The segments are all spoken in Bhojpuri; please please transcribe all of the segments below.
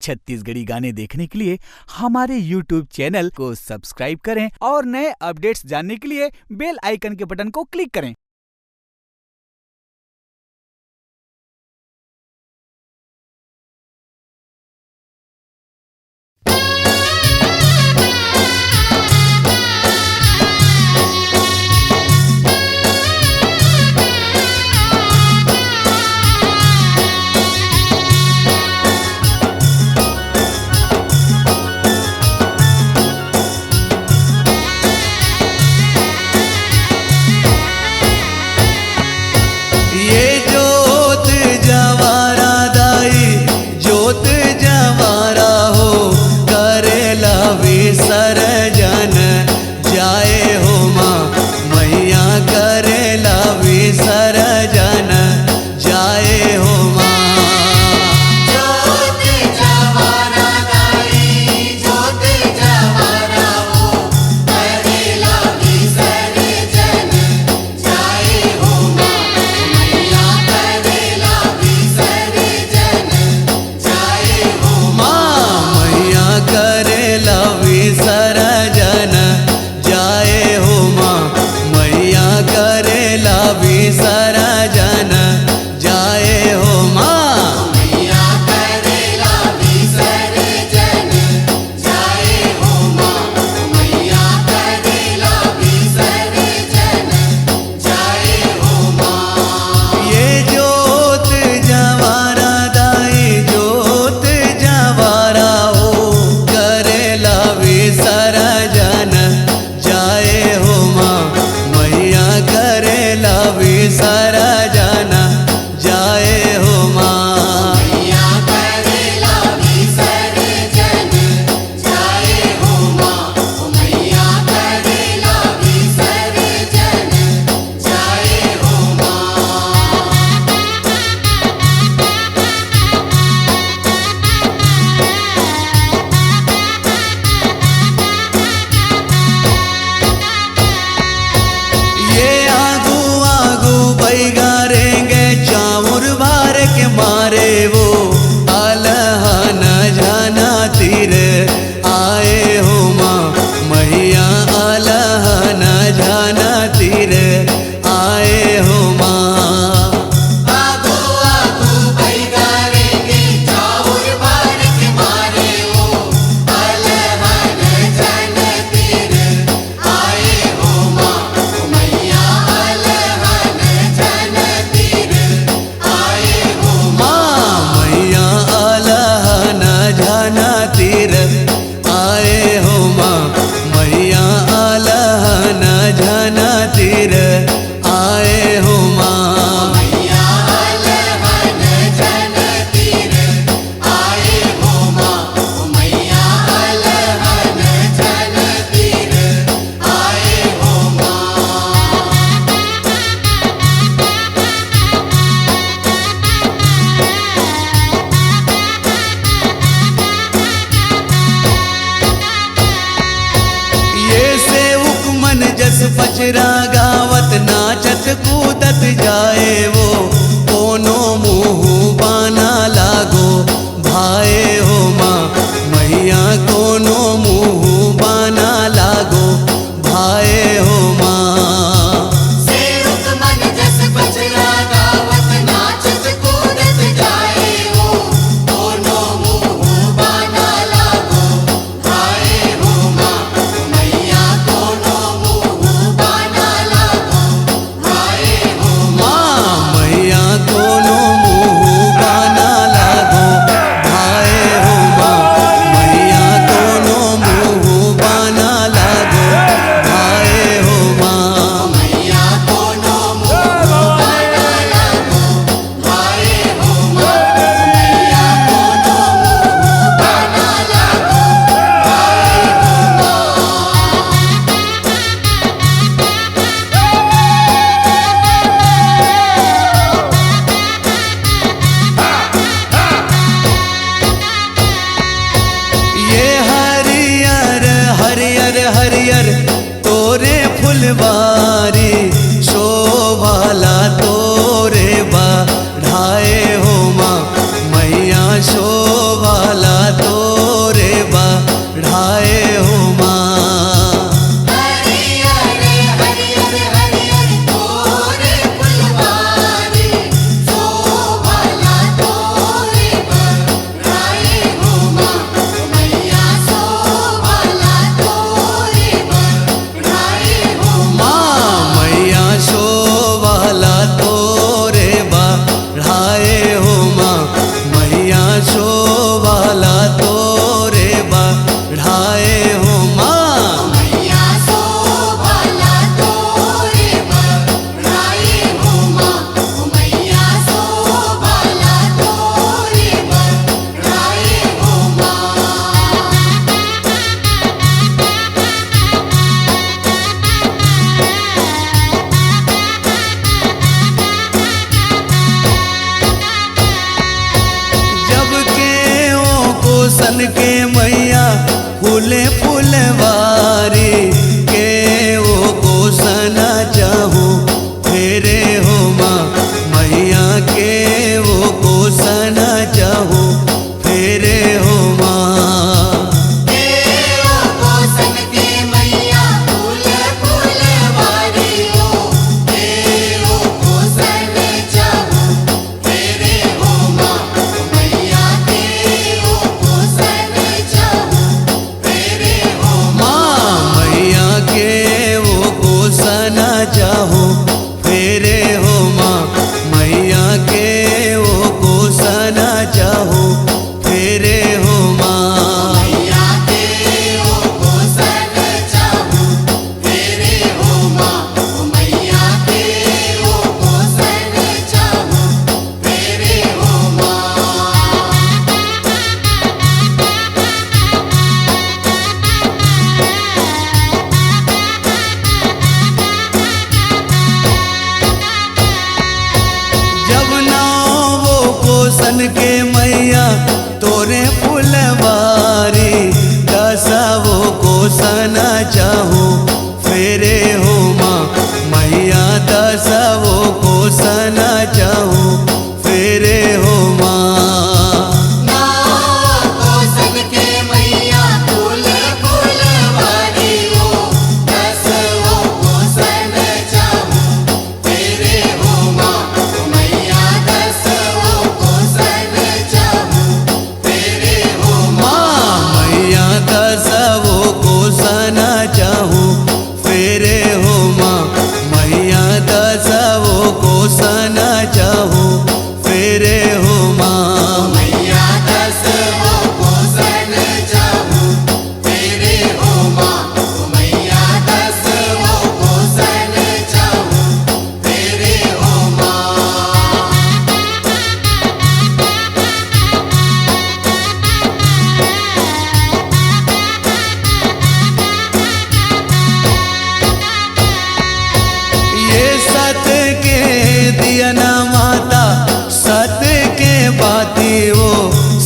छत्तीसगढ़ी गाने देखने के लिए हमारे YouTube चैनल को सब्सक्राइब करें और नए अपडेट्स जानने के लिए बेल आइकन के बटन को क्लिक करें। पचरा गावत नाचत कूदत जाए वो कोनो मुँह बाना लागो भाए हो माँ मैया कोनो मुँह बाना लागो भाए हो हरियर तोरे फुलवारी शोभाला तोरे बढ़ाए हो माँ मैया शोभाला कोसन के मैया फूले फुलवारी के वो कोसन चाहू फेरे हो माँ मैया के वो कोसन चाहू फेरे हो माँ। चाहो फेरे हो माँ मैया के वो कोसना चाहो फेरे हो माँ। मैया के वो कोसन चाहू फेरे हो माँ मैया के वो कोसन चाहू फेरे हो माँ। कोसन के मैया तोरे फुलवारी दसा वो कोसना चाहू फेरे हो माँ मैया दसा वो कोसना चाहू फेरे हो माँ।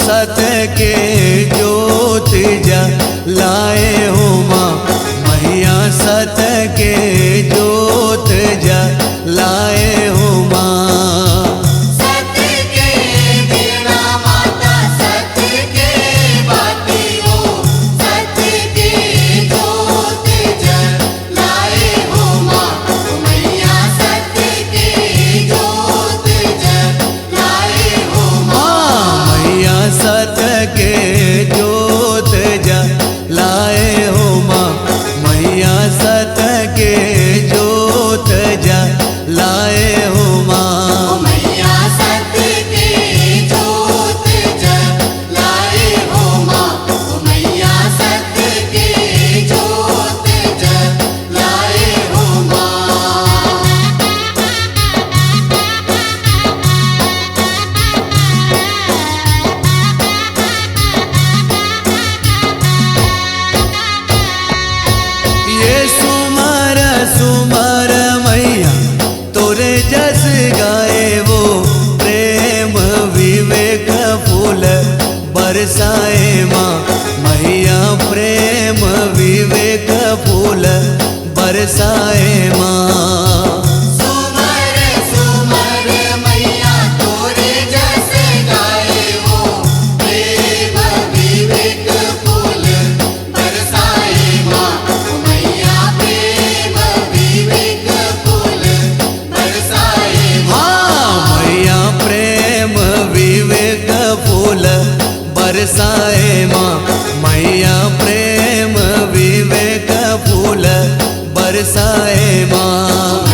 सत्य के ज्योत जलाए हो माँ मैया सत्य के ज्योत जलाए हो माँ। सत्य के ज्योत जलाए हो माँ मैया सत्य के ज्योत जलाए हो माँ। मैया सत्य के ज्योत जलाए हो माँ मैया सत्य के ज्योत जलाए हो माँ। सुमर मैया तोरे जस गाए वो प्रेम विवेक फूल बरसाए माँ मैया प्रेम विवेक फूल बरसाए माँ। बरसाए माँ मैया प्रेम विवेक फूल बरसाए माँ।